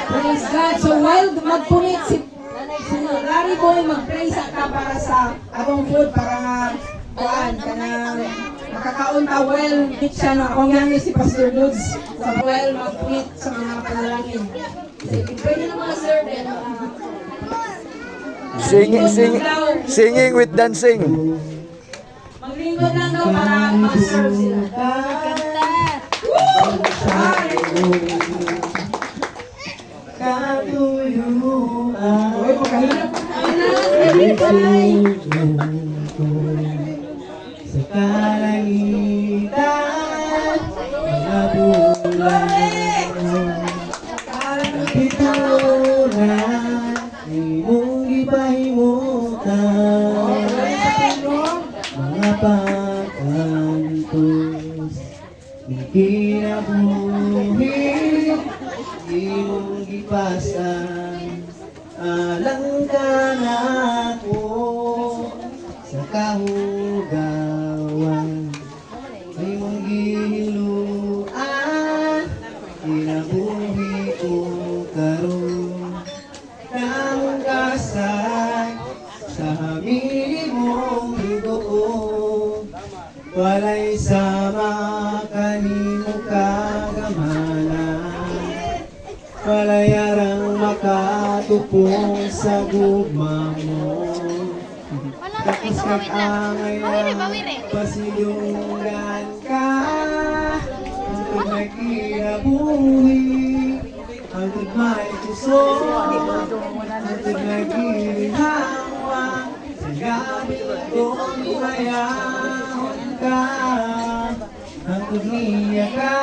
Praise God. So while magpunit si Larry Boy, mag-pray sa ka para sa atong food para nga kuan kanang makakaon ta well siya na akong ngani si Pastor Dudes sa well mag-punit sa mga panalangin. Pwede na mga sir then Singing with dancing. maglingkod lang daw para mag-serve sila. Uy, pagkahirap. Sa kalangitan, mga bulan, pituran, imong ipahimutan, mga pagkantos, kinabuhi, imong gipasan, alang ka na ako sa kahugawan, imong gihiluan, kinabuhi ko karon, kamong kasay sa hamili mong higoo, walay sama kanimo kagamanan, walay arang makatupong sa gugma mo. Tapos kag-angay pasilungan ka, hangtod may kinabuhi, hangtod may puso, hangtod may ginhawa, sa gabi kong mayahon ka, hangtod niya ka,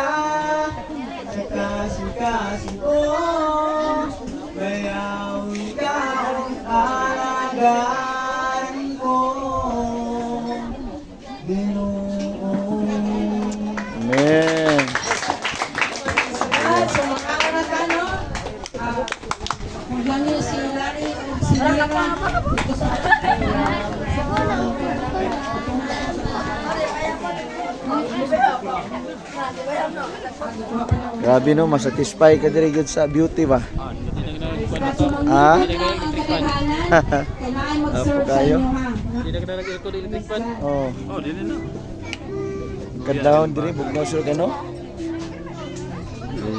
sa kasing-kasing ko, mayahon ka, alagaan ko, Ginoo. Amen. So makakarat ka, no? Kung lang yun si Larry, si Lira. Grabe no, masatisfy ka diri gud sa beauty ba? Ah? Kailangan mag-serve sa inyo, ha? Oh. Kadlawon diri bugnaw sir kano?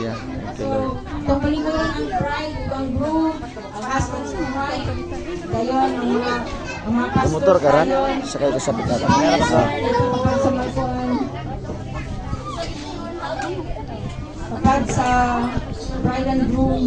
Yeah. Okay, Lord. Itong paliguran ang bride, ang groom, ang husband sa bride. Gayon, ang mga pastor. Motor ka ran? Sakay ka sa pagkata. Meron ka. Sa malpuan. Kapag sa bride and groom,